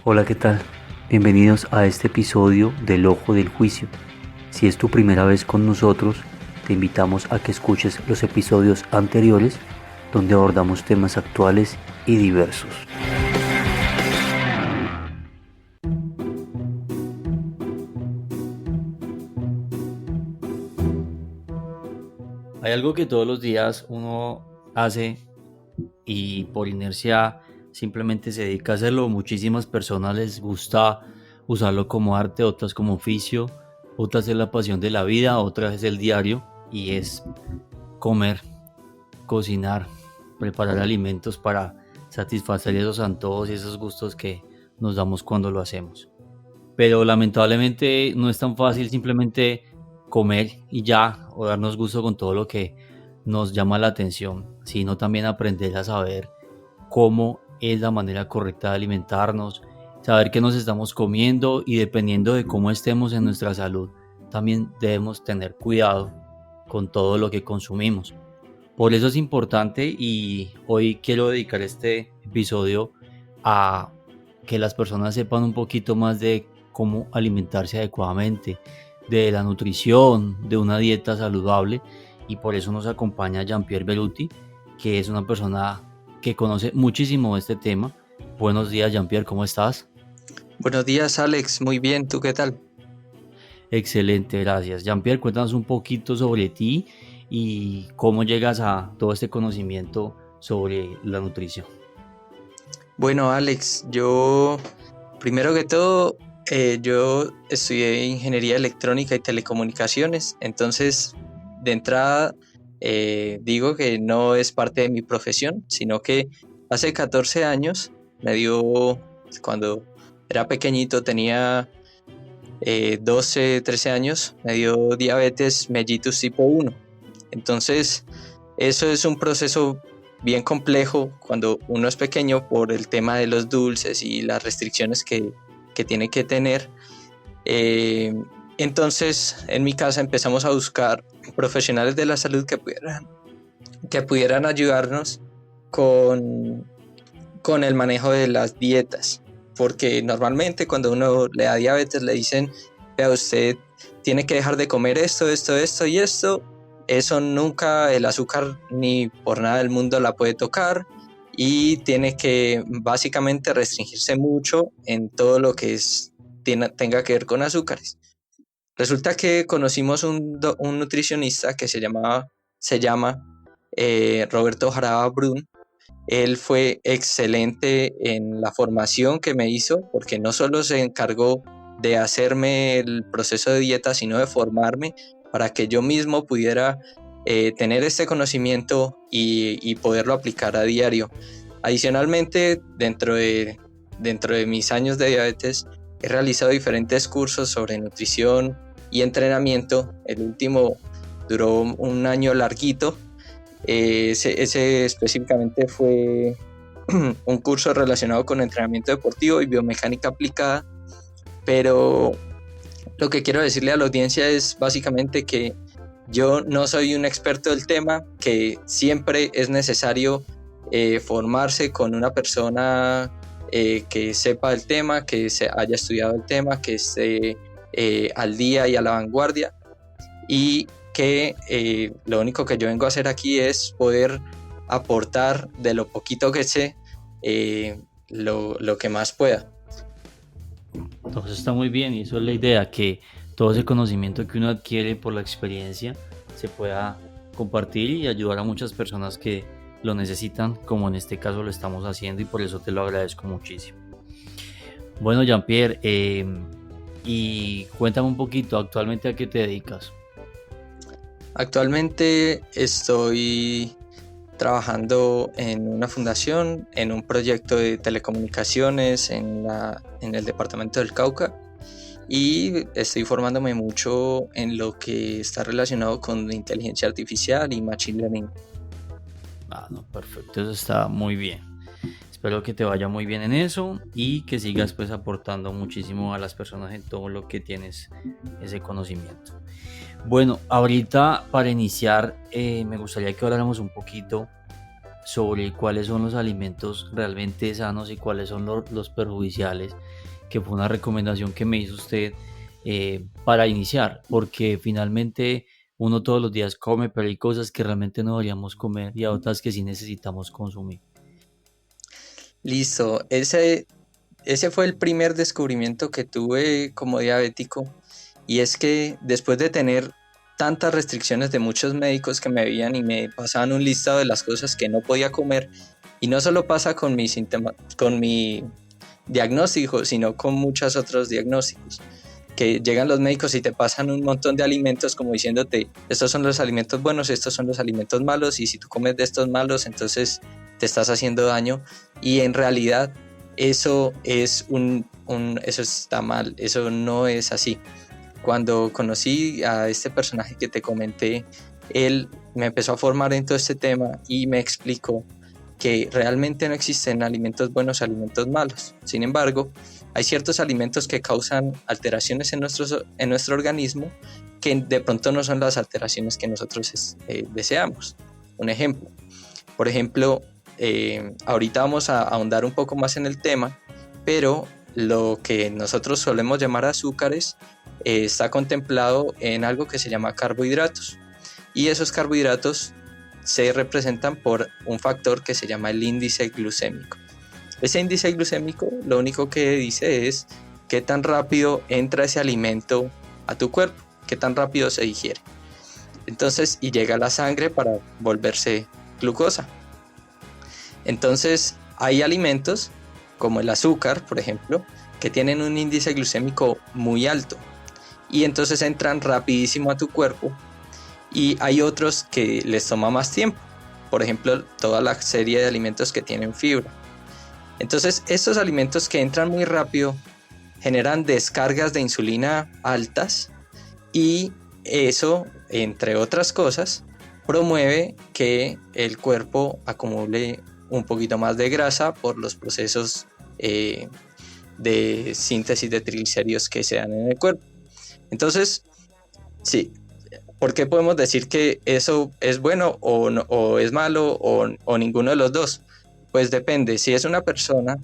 Hola, ¿qué tal? Bienvenidos a este episodio del Ojo del Juicio. Si es tu primera vez con nosotros, te invitamos a que escuches los episodios anteriores donde abordamos temas actuales y diversos. Hay algo que todos los días uno hace y por inercia simplemente se dedica a hacerlo. Muchísimas personas les gusta usarlo como arte, otras como oficio, otras es la pasión de la vida, otras es el diario y es comer, cocinar, preparar alimentos para satisfacer esos antojos y esos gustos que nos damos cuando lo hacemos. Pero lamentablemente no es tan fácil simplemente comer y ya, o darnos gusto con todo lo que nos llama la atención, sino también aprender a saber cómo es la manera correcta de alimentarnos, saber qué nos estamos comiendo y dependiendo de cómo estemos en nuestra salud, también debemos tener cuidado con todo lo que consumimos. Por eso es importante y hoy quiero dedicar este episodio a que las personas sepan un poquito más de cómo alimentarse adecuadamente, de la nutrición, de una dieta saludable y por eso nos acompaña Jean-Pierre Beruti, que es una persona que conoce muchísimo este tema. Buenos días, Jean-Pierre, ¿cómo estás? Buenos días, Alex. Muy bien, ¿tú qué tal? Excelente, gracias. Jean-Pierre, cuéntanos un poquito sobre ti y cómo llegas a todo este conocimiento sobre la nutrición. Bueno, Alex, yo primero que todo, yo estudié ingeniería electrónica y telecomunicaciones, entonces de entrada digo que no es parte de mi profesión, sino que hace 14 años me dio, cuando era pequeñito, tenía 12, 13 años, me dio diabetes mellitus tipo 1. Entonces, eso es un proceso bien complejo cuando uno es pequeño por el tema de los dulces y las restricciones que tiene que tener. Eh, entonces, en mi casa empezamos a buscar profesionales de la salud que pudieran ayudarnos con, con el manejo de las dietas. Porque normalmente cuando uno le da diabetes le dicen, vea, usted tiene que dejar de comer esto, esto, esto y esto. Eso nunca, el azúcar ni por nada del mundo la puede tocar y tiene que básicamente restringirse mucho en todo lo que tenga que ver con azúcares. Resulta que conocimos un nutricionista que se llama Roberto Jaraba Brun. Él fue excelente en la formación que me hizo, porque no solo se encargó de hacerme el proceso de dieta, sino de formarme para que yo mismo pudiera tener este conocimiento y poderlo aplicar a diario. Adicionalmente, dentro de mis años de diabetes, he realizado diferentes cursos sobre nutrición y entrenamiento. El último duró un año larguito. Ese específicamente fue un curso relacionado con entrenamiento deportivo y biomecánica aplicada, pero lo que quiero decirle a la audiencia es básicamente que yo no soy un experto del tema, que siempre es necesario formarse con una persona que sepa el tema, que se haya estudiado el tema, que esté al día y a la vanguardia, y que lo único que yo vengo a hacer aquí es poder aportar de lo poquito que sé lo que más pueda. Entonces está muy bien y eso es la idea, que todo ese conocimiento que uno adquiere por la experiencia se pueda compartir y ayudar a muchas personas que lo necesitan, como en este caso lo estamos haciendo y por eso te lo agradezco muchísimo. Bueno, Jean-Pierre, y cuéntame un poquito, actualmente a qué te dedicas. Actualmente estoy trabajando en una fundación, en un proyecto de telecomunicaciones en el departamento del Cauca, y estoy formándome mucho en lo que está relacionado con inteligencia artificial y machine learning. Ah, no, perfecto, eso está muy bien. Espero que te vaya muy bien en eso y que sigas pues aportando muchísimo a las personas en todo lo que tienes ese conocimiento. Bueno, ahorita para iniciar me gustaría que habláramos un poquito sobre cuáles son los alimentos realmente sanos y cuáles son los perjudiciales, que fue una recomendación que me hizo usted para iniciar, porque finalmente uno todos los días come, pero hay cosas que realmente no deberíamos comer y otras que sí necesitamos consumir. Listo, ese fue el primer descubrimiento que tuve como diabético, y es que después de tener tantas restricciones de muchos médicos que me veían y me pasaban un listado de las cosas que no podía comer, y no solo pasa con con mi diagnóstico, sino con muchos otros diagnósticos, que llegan los médicos y te pasan un montón de alimentos como diciéndote, estos son los alimentos buenos, estos son los alimentos malos, y si tú comes de estos malos, entonces te estás haciendo daño, y en realidad eso eso está mal, eso no es así. Cuando conocí a este personaje que te comenté, él me empezó a formar en todo este tema y me explicó que realmente no existen alimentos buenos o alimentos malos. Sin embargo, hay ciertos alimentos que causan alteraciones en nuestro organismo, que de pronto no son las alteraciones que nosotros deseamos. Un ejemplo, por ejemplo, ahorita vamos a ahondar un poco más en el tema, pero lo que nosotros solemos llamar azúcares está contemplado en algo que se llama carbohidratos, y esos carbohidratos se representan por un factor que se llama el índice glucémico. Ese índice glucémico lo único que dice es qué tan rápido entra ese alimento a tu cuerpo, qué tan rápido se digiere. Entonces, y llega a la sangre para volverse glucosa. Entonces, hay alimentos como el azúcar, por ejemplo, que tienen un índice glucémico muy alto, y entonces entran rapidísimo a tu cuerpo, y hay otros que les toma más tiempo, por ejemplo toda la serie de alimentos que tienen fibra. Entonces estos alimentos que entran muy rápido generan descargas de insulina altas, y eso, entre otras cosas, promueve que el cuerpo acumule un poquito más de grasa por los procesos de síntesis de triglicéridos que se dan en el cuerpo. Entonces, sí, ¿por qué podemos decir que eso es bueno o, no, o es malo o ninguno de los dos? Pues depende. Si es una persona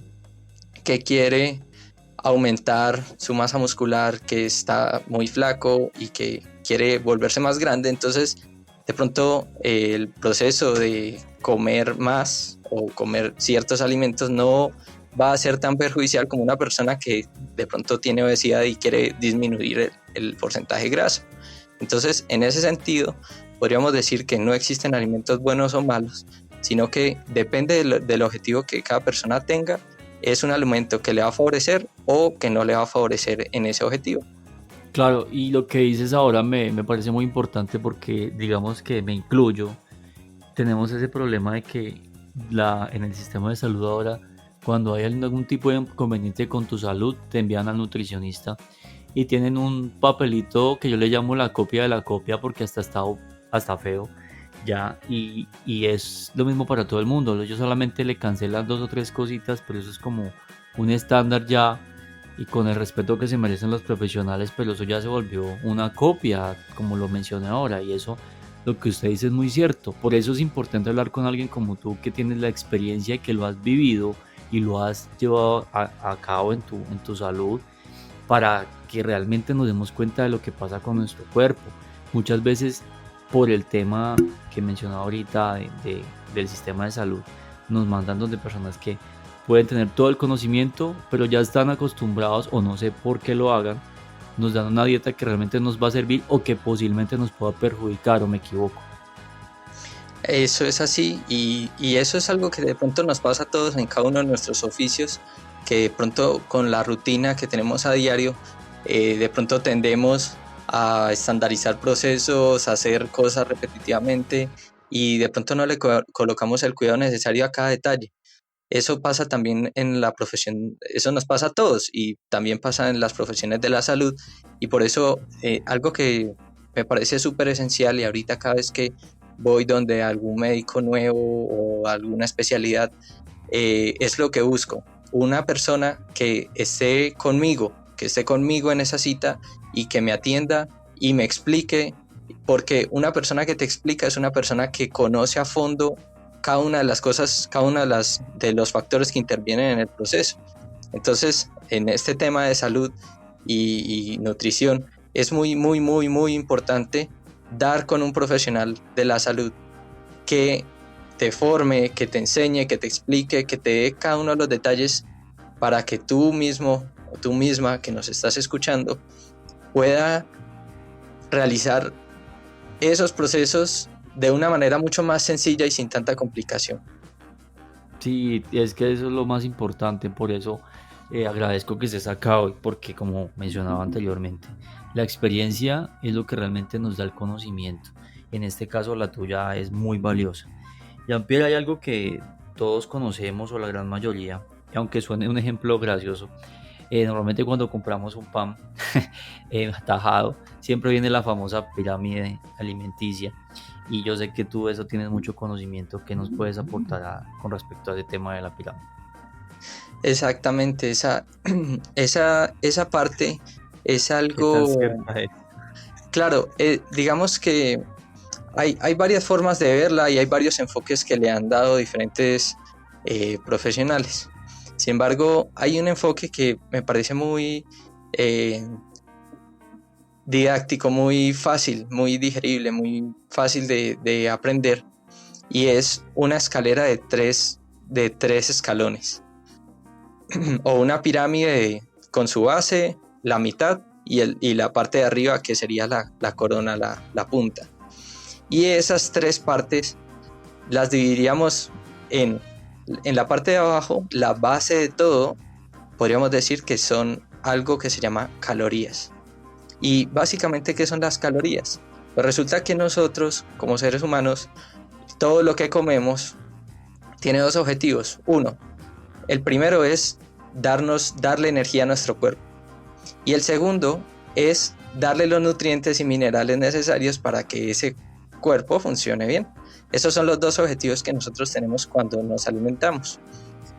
que quiere aumentar su masa muscular, que está muy flaco y que quiere volverse más grande, entonces de pronto el proceso de comer más o comer ciertos alimentos no va a ser tan perjudicial como una persona que de pronto tiene obesidad y quiere disminuir el porcentaje de grasa. Entonces, en ese sentido, podríamos decir que no existen alimentos buenos o malos, sino que depende del objetivo que cada persona tenga, es un alimento que le va a favorecer o que no le va a favorecer en ese objetivo. Claro, y lo que dices ahora me parece muy importante porque digamos que me incluyo, tenemos ese problema de que en el sistema de salud ahora, cuando hay algún tipo de inconveniente con tu salud, te envían al nutricionista y tienen un papelito que yo le llamo la copia de la copia porque hasta feo ya, y es lo mismo para todo el mundo. Ellos solamente le cancelan 2 o 3 cositas, pero eso es como un estándar ya, y con el respeto que se merecen los profesionales, pero eso ya se volvió una copia, como lo mencioné ahora, y eso, lo que usted dice es muy cierto. Por eso es importante hablar con alguien como tú, que tienes la experiencia y que lo has vivido y lo has llevado a cabo en tu salud, para que realmente nos demos cuenta de lo que pasa con nuestro cuerpo. Muchas veces, por el tema que mencionaba ahorita del sistema de salud, nos mandan donde personas que pueden tener todo el conocimiento, pero ya están acostumbrados o no sé por qué lo hagan, nos dan una dieta que realmente nos va a servir o que posiblemente nos pueda perjudicar, o me equivoco. Eso es así, y eso es algo que de pronto nos pasa a todos en cada uno de nuestros oficios, que de pronto con la rutina que tenemos a diario, de pronto tendemos a estandarizar procesos, a hacer cosas repetitivamente, y de pronto no le colocamos el cuidado necesario a cada detalle. Eso pasa también en la profesión, eso nos pasa a todos y también pasa en las profesiones de la salud, y por eso algo que me parece súper esencial, y ahorita cada vez que voy donde algún médico nuevo o alguna especialidad, es lo que busco, una persona que esté conmigo en esa cita y que me atienda y me explique, porque una persona que te explica es una persona que conoce a fondo cada una de las cosas, cada uno de los factores que intervienen en el proceso. Entonces, en este tema de salud y nutrición, es muy, muy, muy, muy importante dar con un profesional de la salud que te forme, que te enseñe, que te explique, que te dé cada uno de los detalles para que tú mismo o tú misma que nos estás escuchando pueda realizar esos procesos de una manera mucho más sencilla y sin tanta complicación. Sí, es que eso es lo más importante, por eso agradezco que estés acá hoy, porque como mencionaba anteriormente, la experiencia es lo que realmente nos da el conocimiento. En este caso la tuya es muy valiosa. Jean-Pierre, hay algo que todos conocemos o la gran mayoría, y aunque suene un ejemplo gracioso, normalmente cuando compramos un pan tajado, siempre viene la famosa pirámide alimenticia. Y yo sé que tú de eso tienes mucho conocimiento. ¿Qué nos puedes aportar con respecto a ese tema de la pirámide? Exactamente, esa parte es ¿Qué tan algo, cierta es? claro, digamos que hay varias formas de verla y hay varios enfoques que le han dado diferentes profesionales. Sin embargo, hay un enfoque que me parece muy eh, didáctico, muy fácil, muy digerible, muy fácil de aprender, y es una escalera de tres escalones o una pirámide con su base, la mitad y la parte de arriba que sería la corona, la punta. Y esas tres partes las dividiríamos en la parte de abajo, la base de todo, podríamos decir que son algo que se llama calorías. Y básicamente, ¿qué son las calorías? Pues resulta que nosotros, como seres humanos, todo lo que comemos tiene dos objetivos. Uno, el primero es darle energía a nuestro cuerpo. Y el segundo es darle los nutrientes y minerales necesarios para que ese cuerpo funcione bien. Esos son los dos objetivos que nosotros tenemos cuando nos alimentamos.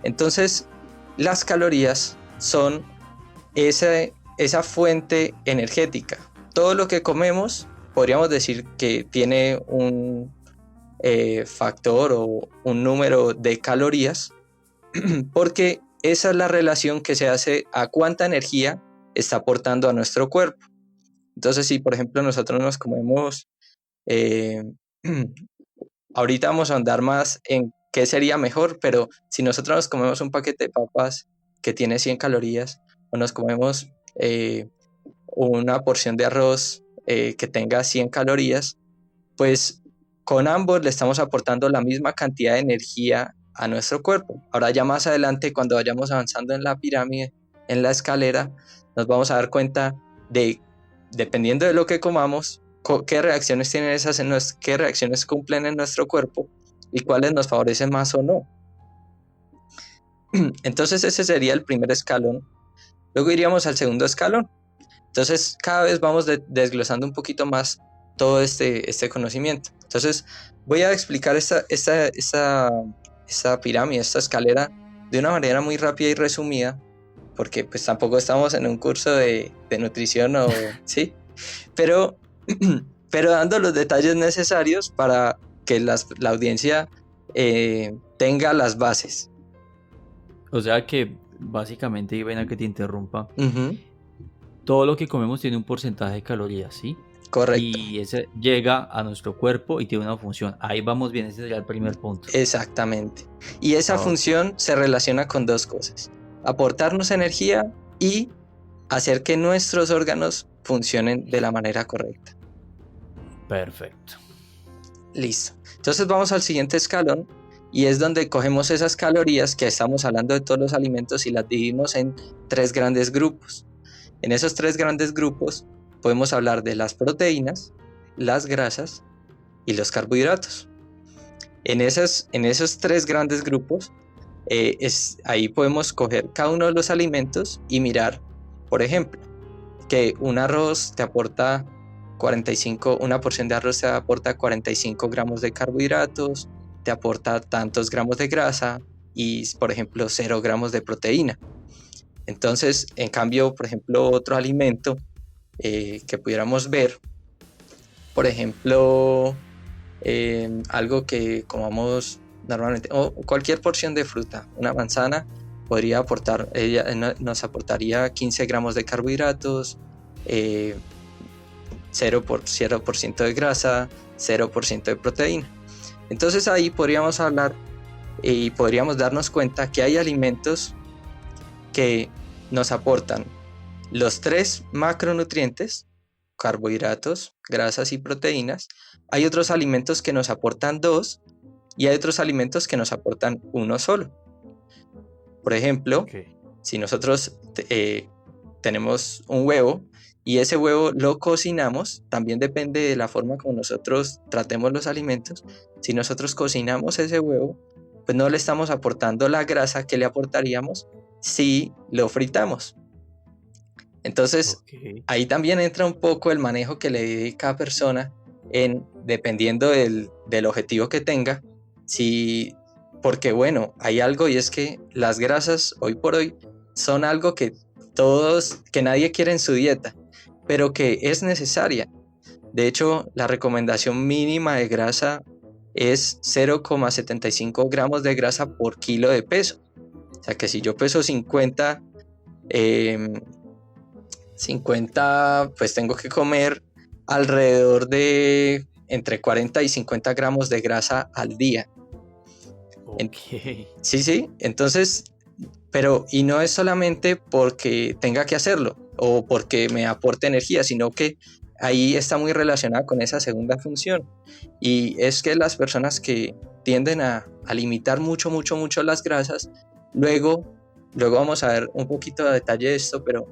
Entonces, las calorías son esa fuente energética. Todo lo que comemos, podríamos decir que tiene un factor o un número de calorías, porque esa es la relación que se hace a cuánta energía está aportando a nuestro cuerpo. Entonces, si por ejemplo nosotros nos comemos, eh, ahorita vamos a andar más en qué sería mejor, pero si nosotros nos comemos un paquete de papas que tiene 100 calorías, o nos comemos una porción de arroz que tenga 100 calorías, pues con ambos le estamos aportando la misma cantidad de energía a nuestro cuerpo. Ahora ya más adelante, cuando vayamos avanzando en la pirámide, en la escalera, nos vamos a dar cuenta de, dependiendo de lo que comamos, qué reacciones tienen qué reacciones cumplen en nuestro cuerpo y cuáles nos favorecen más o no. Entonces ese sería el primer escalón. Luego iríamos al segundo escalón. Entonces cada vez vamos desglosando un poquito más todo este conocimiento. Entonces voy a explicar esta pirámide, esta escalera, de una manera muy rápida y resumida, porque pues tampoco estamos en un curso de nutrición o sí, pero, pero dando los detalles necesarios para que la audiencia tenga las bases. O sea que básicamente, y ven a que te interrumpa, Uh-huh. todo lo que comemos tiene un porcentaje de calorías, ¿sí? Correcto. Y ese llega a nuestro cuerpo y tiene una función. Ahí vamos bien, ese sería el primer punto. Exactamente. Y esa función se relaciona con dos cosas: aportarnos energía y hacer que nuestros órganos funcionen de la manera correcta. Perfecto. Listo. Entonces vamos al siguiente escalón, y es donde cogemos esas calorías que estamos hablando de todos los alimentos y las dividimos en tres grandes grupos. En esos tres grandes grupos podemos hablar de las proteínas, las grasas y los carbohidratos. En esos tres grandes grupos, ahí podemos coger cada uno de los alimentos y mirar, por ejemplo, que un arroz te aporta 45, una porción de arroz te aporta 45 gramos de carbohidratos, te aporta tantos gramos de grasa y, por ejemplo, 0 gramos de proteína. Entonces, en cambio, por ejemplo, otro alimento que pudiéramos ver, por ejemplo, algo que comamos normalmente, o cualquier porción de fruta. Una manzana podría aportar, nos aportaría 15 gramos de carbohidratos, 0% de grasa, 0% de proteína. Entonces ahí podríamos hablar y podríamos darnos cuenta que hay alimentos que nos aportan los 3 macronutrientes, carbohidratos, grasas y proteínas. Hay otros alimentos que nos aportan 2 y hay otros alimentos que nos aportan 1 solo. Por ejemplo, Ok. si nosotros tenemos un huevo y ese huevo lo cocinamos, también depende de la forma como nosotros tratemos los alimentos. Si nosotros cocinamos ese huevo, pues no le estamos aportando la grasa que le aportaríamos si lo fritamos. Entonces, Ok. ahí también entra un poco el manejo que le dé cada persona dependiendo del objetivo que tenga. Porque bueno, hay algo y es que las grasas hoy por hoy son algo que nadie quiere en su dieta, pero que es necesaria. De hecho, la recomendación mínima de grasa es 0,75 gramos de grasa por kilo de peso. O sea que si yo peso 50, 50, pues tengo que comer alrededor de entre 40 y 50 gramos de grasa al día. Ok. Sí, entonces, y no es solamente porque tenga que hacerlo o porque me aporte energía, sino que ahí está muy relacionada con esa segunda función. Y es que las personas que tienden a limitar mucho las grasas, luego vamos a ver un poquito de detalle de esto, pero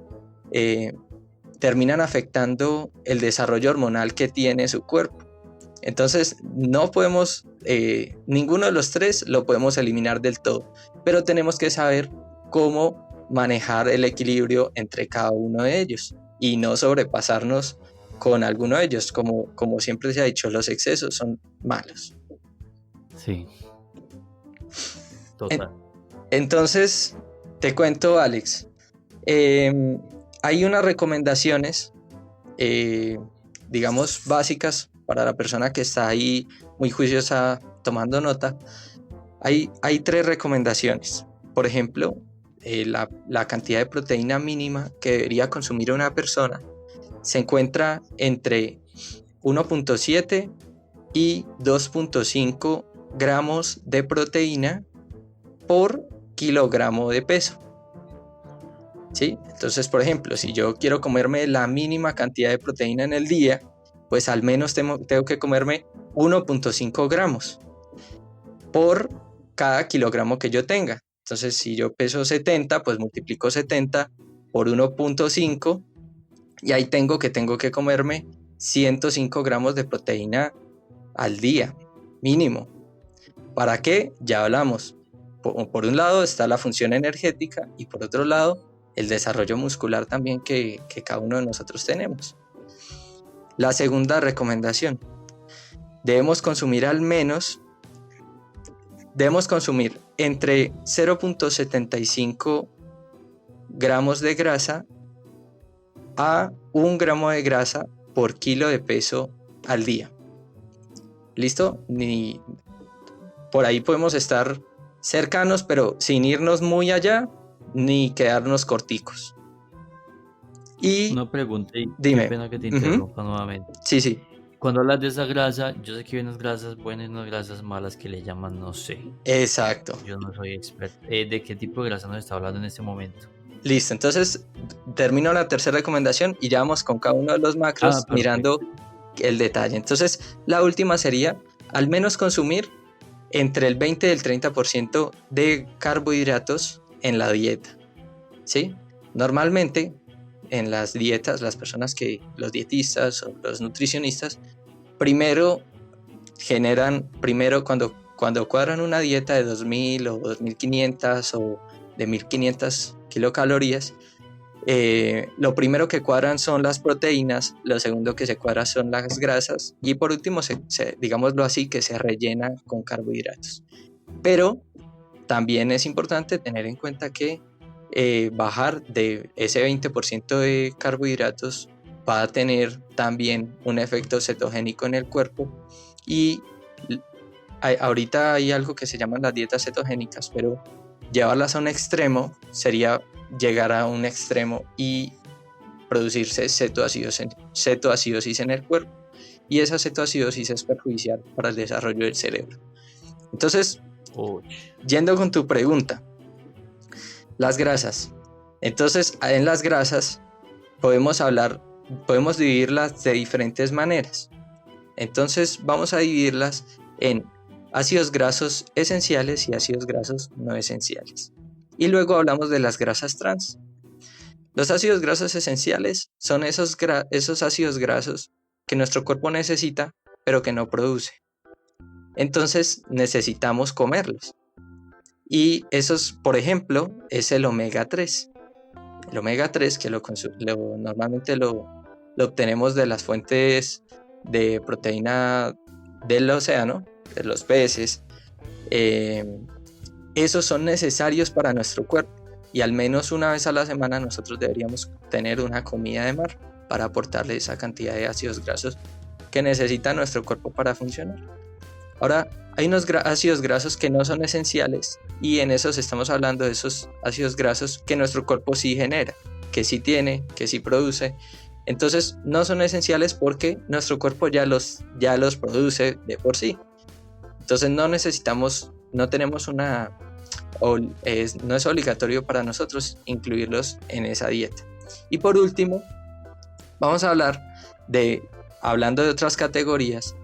terminan afectando el desarrollo hormonal que tiene su cuerpo. Entonces, no podemos, ninguno de los 3 lo podemos eliminar del todo, pero tenemos que saber cómo manejar el equilibrio entre cada uno de ellos y no sobrepasarnos con alguno de ellos. Como siempre se ha dicho, los excesos son malos. Sí, total. Entonces, te cuento, Alex, hay unas recomendaciones, digamos, básicas para la persona que está ahí muy juiciosa tomando nota. Hay 3 recomendaciones. Por ejemplo, la cantidad de proteína mínima que debería consumir una persona se encuentra entre 1.7 y 2.5 gramos de proteína por kilogramo de peso. ¿Sí? Entonces, por ejemplo, si yo quiero comerme la mínima cantidad de proteína en el día, pues al menos tengo que comerme 1.5 gramos por cada kilogramo que yo tenga. Entonces, si yo peso 70, pues multiplico 70 por 1.5 y ahí tengo que comerme 105 gramos de proteína al día, mínimo. ¿Para qué? Ya hablamos. Por un lado está la función energética y por otro lado el desarrollo muscular también que cada uno de nosotros tenemos. La segunda recomendación, debemos consumir entre 0.75 gramos de grasa a 1 gramo de grasa por kilo de peso al día. ¿Listo? Por ahí podemos estar cercanos, pero sin irnos muy allá ni quedarnos corticos. Y Una pregunta y qué dime. pena que te interrumpa nuevamente. Sí. Cuando hablas de esa grasa, yo sé que hay unas grasas buenas y unas grasas malas que le llaman, no sé. Exacto. Yo no soy experto. ¿De qué tipo de grasa nos está hablando en este momento? Listo, entonces termino la tercera recomendación y ya vamos con cada uno de los macros mirando el detalle. Entonces, la última sería al menos consumir entre el 20 y el 30% de carbohidratos en la dieta. ¿Sí? Normalmente en las dietas, los dietistas o los nutricionistas, primero cuando cuadran una dieta de 2000 o 2500 o de 1500 kilocalorías, lo primero que cuadran son las proteínas, lo segundo que se cuadra son las grasas y por último, digámoslo así, que se rellena con carbohidratos. Pero también es importante tener en cuenta que bajar de ese 20% de carbohidratos va a tener también un efecto cetogénico en el cuerpo y ahorita hay algo que se llaman las dietas cetogénicas, pero llevarlas a un extremo sería llegar a un extremo y producirse cetoacidosis en el cuerpo, y esa cetoacidosis es perjudicial para el desarrollo del cerebro. Entonces, yendo con tu pregunta, las grasas. Entonces, en las grasas podemos dividirlas de diferentes maneras. Entonces, vamos a dividirlas en ácidos grasos esenciales y ácidos grasos no esenciales. Y luego hablamos de las grasas trans. Los ácidos grasos esenciales son esos ácidos grasos que nuestro cuerpo necesita, pero que no produce. Entonces necesitamos comerlos. Y esos, por ejemplo, es el omega 3. El omega 3 que normalmente lo obtenemos de las fuentes de proteína del océano, de los peces. Esos son necesarios para nuestro cuerpo. Y al menos una vez a la semana nosotros deberíamos tener una comida de mar para aportarle esa cantidad de ácidos grasos que necesita nuestro cuerpo para funcionar. Ahora, hay unos ácidos grasos que no son esenciales, y en esos estamos hablando de esos ácidos grasos que nuestro cuerpo sí genera, que sí tiene, que sí produce. Entonces no son esenciales porque nuestro cuerpo ya los produce de por sí. Entonces no tenemos no es obligatorio para nosotros incluirlos en esa dieta. Y por último, vamos a hablando de otras categorías,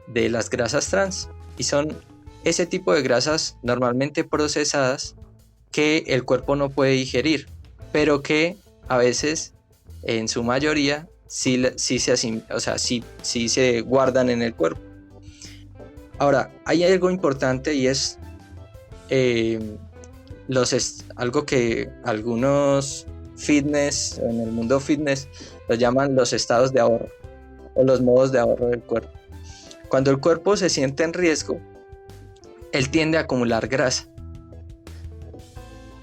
de las grasas trans, y son ese tipo de grasas normalmente procesadas que el cuerpo no puede digerir, pero que a veces, en su mayoría, sí se guardan en el cuerpo. Ahora, hay algo importante, y es algo que algunos fitness, en el mundo fitness, lo llaman los estados de ahorro o los modos de ahorro del cuerpo. Cuando el cuerpo se siente en riesgo, él tiende a acumular grasa.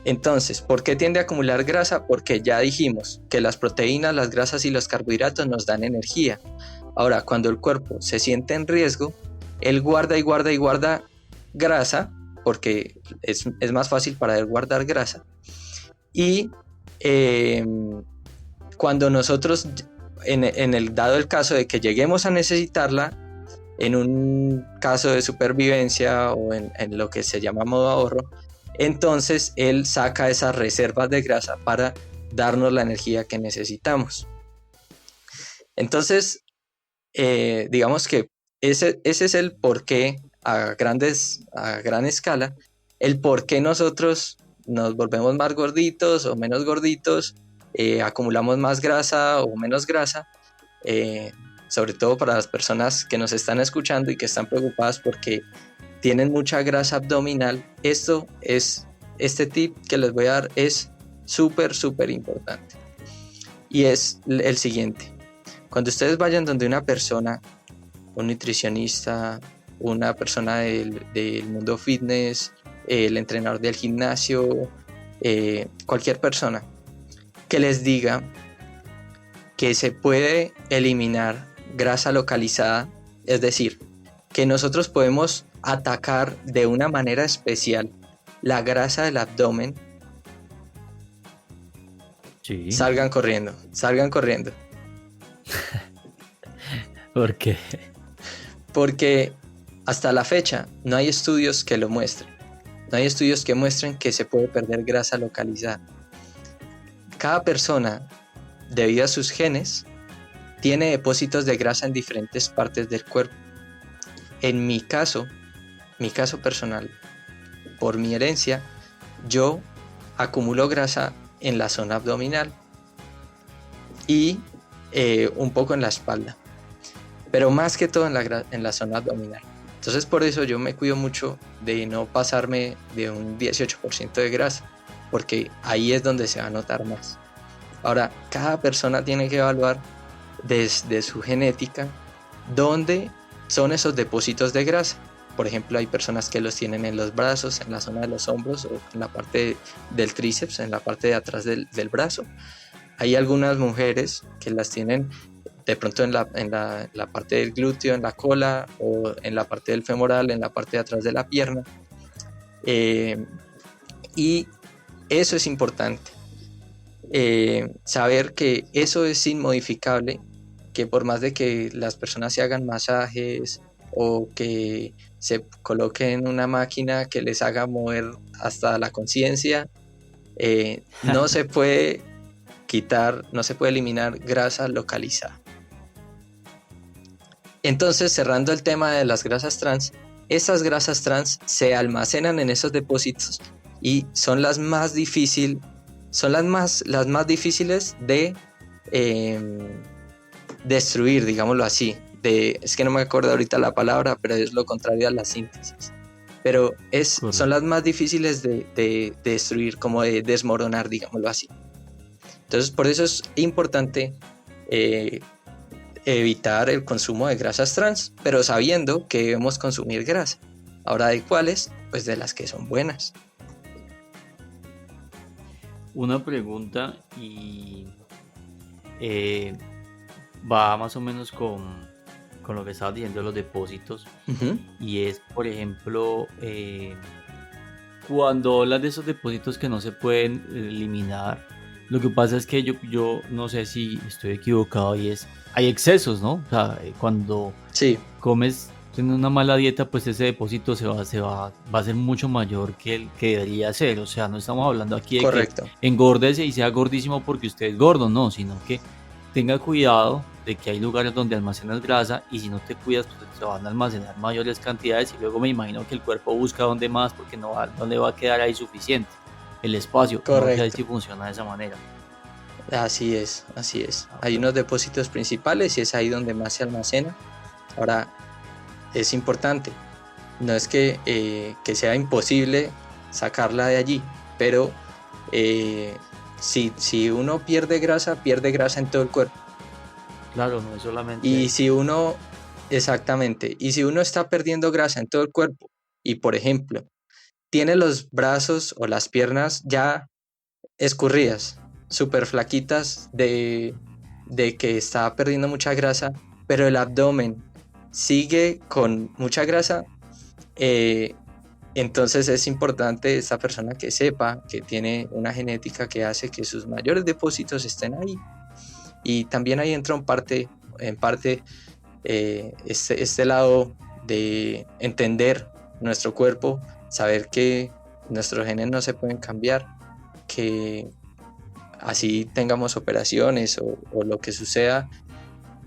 Entonces, ¿por qué tiende a acumular grasa? Porque ya dijimos que las proteínas, las grasas y los carbohidratos nos dan energía. Ahora, cuando el cuerpo se siente en riesgo, él guarda grasa, porque es más fácil para él guardar grasa. Y cuando nosotros, en el dado el caso de que lleguemos a necesitarla, en un caso de supervivencia o en lo que se llama modo ahorro, entonces él saca esas reservas de grasa para darnos la energía que necesitamos. Entonces, digamos que ese es el porqué a gran escala, el por qué nosotros nos volvemos más gorditos o menos gorditos, acumulamos más grasa o menos grasa, sobre todo para las personas que nos están escuchando y que están preocupadas porque tienen mucha grasa abdominal. Este tip que les voy a dar es súper importante, y es el siguiente: cuando ustedes vayan donde una persona, un nutricionista, una persona del mundo fitness, el entrenador del gimnasio, cualquier persona que les diga que se puede eliminar grasa localizada, es decir, que nosotros podemos atacar de una manera especial la grasa del abdomen, Sí. salgan corriendo. ¿Por qué? Porque hasta la fecha no hay estudios que lo muestren. No hay estudios que muestren que se puede perder grasa localizada. Cada persona, debido a sus genes, tiene depósitos de grasa en diferentes partes del cuerpo. En mi caso personal, por mi herencia, yo acumulo grasa en la zona abdominal y un poco en la espalda, pero más que todo en la zona abdominal. Entonces, por eso yo me cuido mucho de no pasarme de un 18% de grasa, porque ahí es donde se va a notar más. Ahora, cada persona tiene que evaluar desde su genética dónde son esos depósitos de grasa. Por ejemplo, hay personas que los tienen en los brazos, en la zona de los hombros, o en la parte del tríceps, en la parte de atrás del brazo. Hay algunas mujeres que las tienen de pronto en la parte del glúteo, en la cola, o en la parte del femoral, en la parte de atrás de la pierna. Y eso es importante. Saber que eso es inmodificable, que por más de que las personas se hagan masajes o que se coloquen una máquina que les haga mover hasta la conciencia, no se puede quitar, no se puede eliminar grasa localizada. Entonces, cerrando el tema de las grasas trans, esas grasas trans se almacenan en esos depósitos y son las más difíciles de destruir, digámoslo así. Es que no me acuerdo ahorita la palabra, pero es lo contrario a la síntesis. Pero son las más difíciles de destruir, como de desmoronar, digámoslo así. Entonces, por eso es importante evitar el consumo de grasas trans, pero sabiendo que debemos consumir grasa. Ahora, ¿de cuáles? Pues de las que son buenas. Una pregunta y va más o menos con lo que estabas diciendo de los depósitos. Uh-huh. Y es, por ejemplo, cuando hablas de esos depósitos que no se pueden eliminar, lo que pasa es que yo no sé si estoy equivocado y hay excesos, ¿no? O sea, cuando comes en una mala dieta, pues ese depósito va a ser mucho mayor que el que debería ser. O sea, no estamos hablando aquí de que engórdese y sea gordísimo porque usted es gordo, no, sino que tenga cuidado de que hay lugares donde almacenas grasa y si no te cuidas, pues se van a almacenar mayores cantidades y luego me imagino que el cuerpo busca dónde más porque no le va a quedar ahí suficiente el espacio. Correcto. No sé si funciona de esa manera. Así es. Hay unos depósitos principales y es ahí donde más se almacena. Ahora, es importante, no es que sea imposible sacarla de allí, pero si uno pierde grasa en todo el cuerpo. Claro, no es solamente. Y si uno está perdiendo grasa en todo el cuerpo y, por ejemplo, tiene los brazos o las piernas ya escurridas, súper flaquitas de que está perdiendo mucha grasa, pero el abdomen sigue con mucha grasa, entonces es importante esta persona que sepa que tiene una genética que hace que sus mayores depósitos estén ahí. Y también ahí entra en parte este lado de entender nuestro cuerpo, saber que nuestros genes no se pueden cambiar, que así tengamos operaciones o lo que suceda,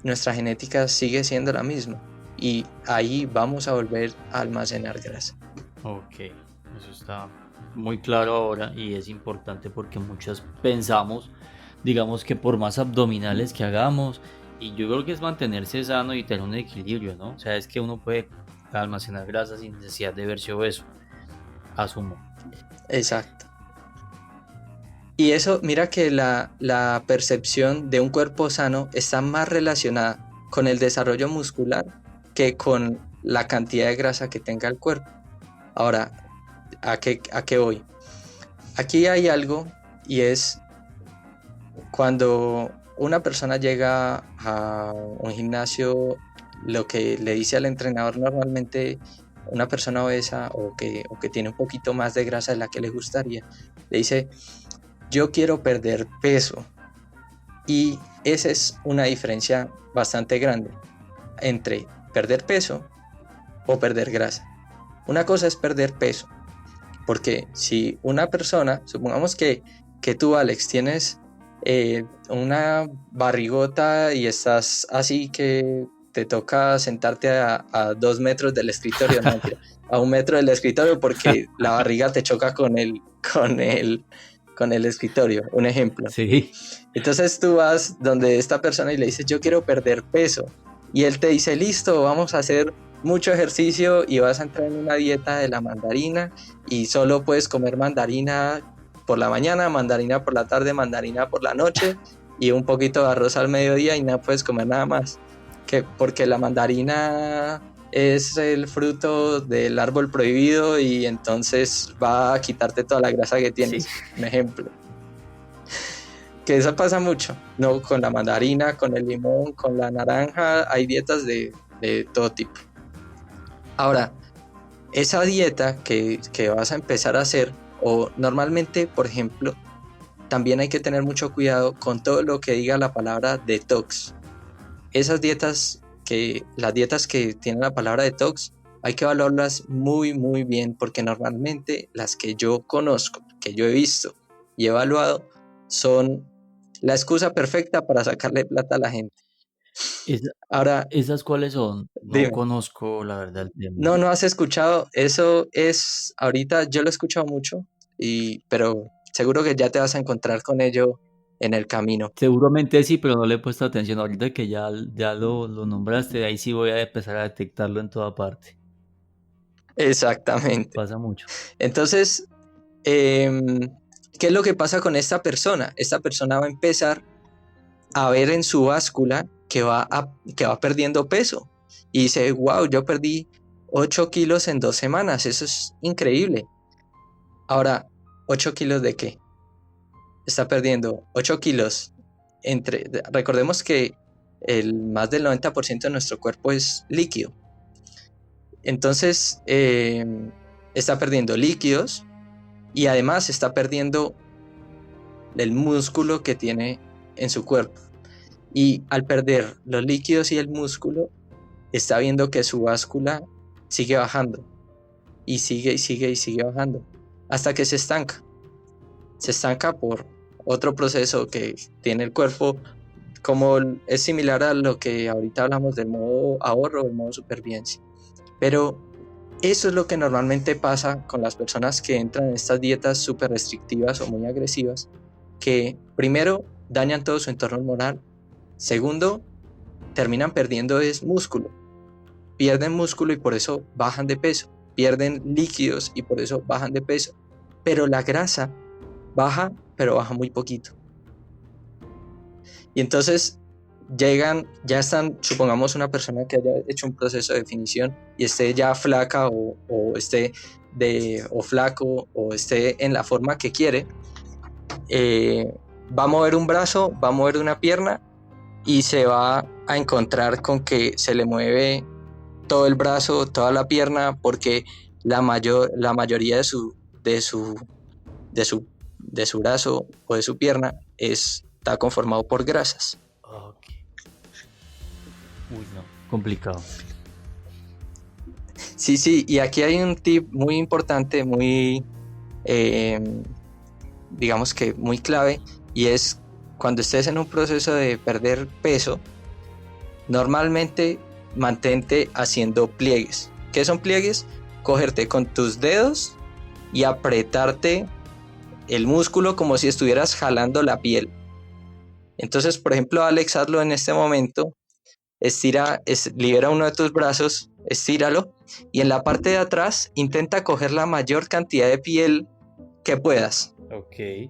nuestra genética sigue siendo la misma y ahí vamos a volver a almacenar grasa. Ok, eso está muy claro ahora y es importante porque muchas pensamos, digamos que por más abdominales que hagamos, y yo creo que es mantenerse sano y tener un equilibrio, ¿no? O sea, es que uno puede almacenar grasa sin necesidad de verse obeso, asumo. Exacto. Y eso, mira que la percepción de un cuerpo sano está más relacionada con el desarrollo muscular que con la cantidad de grasa que tenga el cuerpo. Ahora, ¿a qué voy? Aquí hay algo y es cuando una persona llega a un gimnasio, lo que le dice al entrenador normalmente, una persona obesa o que tiene un poquito más de grasa de la que le gustaría, le dice: yo quiero perder peso. Y esa es una diferencia bastante grande entre perder peso o perder grasa. Una cosa es perder peso, porque si una persona, supongamos que tú, Alex, tienes una barrigota y estás así que te toca sentarte a 2 metros del escritorio, no, a 1 metro del escritorio porque la barriga te choca con el escritorio, un ejemplo. Sí. Entonces tú vas donde esta persona y le dices: yo quiero perder peso, y él te dice: listo, vamos a hacer mucho ejercicio y vas a entrar en una dieta de la mandarina y solo puedes comer mandarina por la mañana, mandarina por la tarde, mandarina por la noche y un poquito de arroz al mediodía y no puedes comer nada más, porque la mandarina es el fruto del árbol prohibido y entonces va a quitarte toda la grasa que tienes, sí. Un ejemplo. que eso pasa mucho, ¿no? Con la mandarina, con el limón, con la naranja, hay dietas de todo tipo. Ahora, esa dieta que vas a empezar a hacer, o normalmente, por ejemplo, también hay que tener mucho cuidado con todo lo que diga la palabra detox. Esas dietas las dietas que tienen la palabra detox, hay que evaluarlas muy, muy bien, porque normalmente las que yo conozco, que yo he visto y evaluado, son la excusa perfecta para sacarle plata a la gente. Esa- Ahora, ¿Esas cuáles son? No dime, conozco la verdad el tema. no has escuchado, eso es, ahorita yo lo he escuchado mucho, pero seguro que ya te vas a encontrar con ello en el camino. Seguramente sí, pero no le he puesto atención. Ahorita que ya lo nombraste, ahí sí voy a empezar a detectarlo en toda parte. Exactamente. Pasa mucho. Entonces, em, ¿qué es lo que pasa con esta persona? Esta persona va a empezar a ver en su báscula que va perdiendo peso. Y dice, wow, yo perdí 8 kilos en 2 semanas, eso es increíble. Ahora, ¿8 kilos de qué? Está perdiendo 8 kilos. Recordemos que más del 90% de nuestro cuerpo es líquido. Entonces, está perdiendo líquidos y además está perdiendo el músculo que tiene en su cuerpo. Y al perder los líquidos y el músculo, está viendo que su báscula sigue bajando y sigue y sigue y sigue bajando hasta que se estanca. Se estanca por otro proceso que tiene el cuerpo, como es similar a lo que ahorita hablamos del modo ahorro o el modo supervivencia. Pero eso es lo que normalmente pasa con las personas que entran en estas dietas súper restrictivas o muy agresivas, que primero dañan todo su entorno hormonal, segundo terminan perdiendo es músculo, pierden músculo y por eso bajan de peso, pierden líquidos y por eso bajan de peso, pero la grasa baja, pero baja muy poquito. Y entonces ya están, supongamos una persona que haya hecho un proceso de definición y esté ya flaca o esté o flaco o esté en la forma que quiere, va a mover un brazo, va a mover una pierna y se va a encontrar con que se le mueve todo el brazo, toda la pierna, porque la mayoría de su, de su, de su brazo o de su pierna está conformado por grasas. Ok. Uy, no. Complicado. Sí, y aquí hay un tip muy importante, digamos que muy clave, y es cuando estés en un proceso de perder peso, normalmente mantente haciendo pliegues. ¿Qué son pliegues? Cogerte con tus dedos y apretarte el músculo como si estuvieras jalando la piel. Entonces, por ejemplo, Alex, hazlo en este momento. Libera uno de tus brazos, estíralo y en la parte de atrás intenta coger la mayor cantidad de piel que puedas. Ok.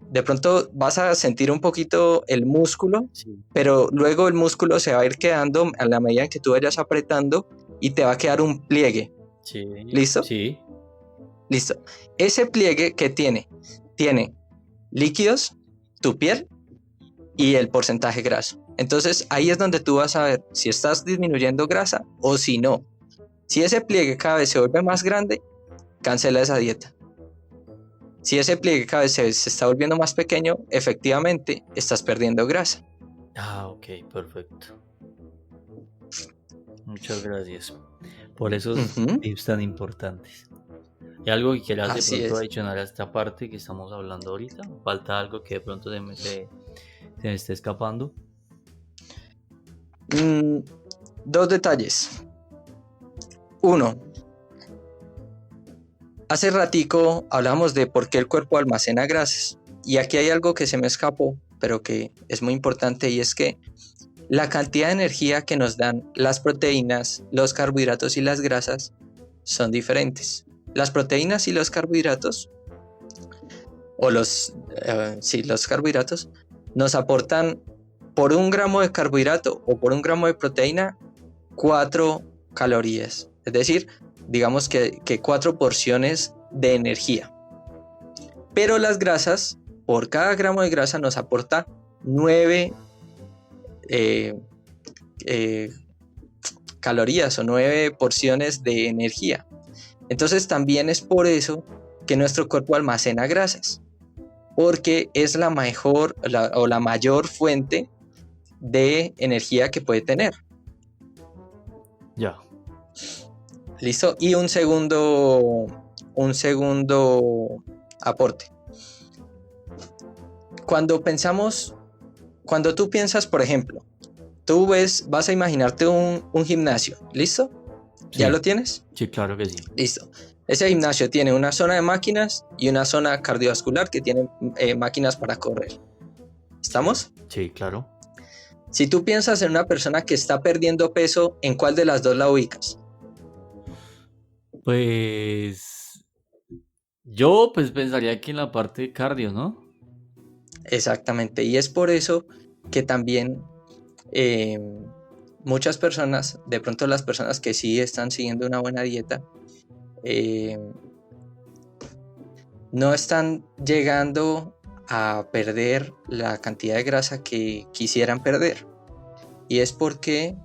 De pronto vas a sentir un poquito el músculo, Sí. pero luego el músculo se va a ir quedando a la medida que tú vayas apretando y te va a quedar un pliegue. Sí. ¿Listo? Sí. Listo. Ese pliegue que tiene líquidos, tu piel y el porcentaje graso. Entonces ahí es donde tú vas a ver si estás disminuyendo grasa o si no. Si ese pliegue cada vez se vuelve más grande, cancela esa dieta. Si ese pliegue cada vez se está volviendo más pequeño, efectivamente estás perdiendo grasa. Ah, ok, perfecto. Muchas gracias por esos Uh-huh. tips tan importantes. ¿Y algo que quieras de Así pronto es. adicionar a esta parte que estamos hablando ahorita? ¿Falta algo que de pronto se me esté escapando? Dos detalles. Uno, hace ratico hablamos de por qué el cuerpo almacena grasas. Y aquí hay algo que se me escapó, pero que es muy importante, y es que la cantidad de energía que nos dan las proteínas, los carbohidratos y las grasas son diferentes. Las proteínas y los carbohidratos, los carbohidratos, nos aportan por 1 gramo de carbohidrato o por 1 gramo de proteína 4 calorías. Es decir, digamos que 4 porciones de energía. Pero las grasas, por cada gramo de grasa nos aporta 9 calorías o 9 porciones de energía. Entonces también es por eso que nuestro cuerpo almacena grasas, porque es la mejor o la mayor fuente de energía que puede tener. Ya. ¿Listo? Y un segundo aporte. Cuando tú piensas, por ejemplo, vas a imaginarte un gimnasio, ¿listo? ¿Ya Sí. lo tienes? Sí, claro que sí. Listo. Ese gimnasio tiene una zona de máquinas y una zona cardiovascular que tiene máquinas para correr. ¿Estamos? Sí, claro. Si tú piensas en una persona que está perdiendo peso, ¿en cuál de las dos la ubicas? Pues yo pues pensaría que en la parte de cardio, ¿no? Exactamente. Y es por eso que también muchas personas, de pronto las personas que sí están siguiendo una buena dieta, no están llegando a perder la cantidad de grasa que quisieran perder. Y es porque,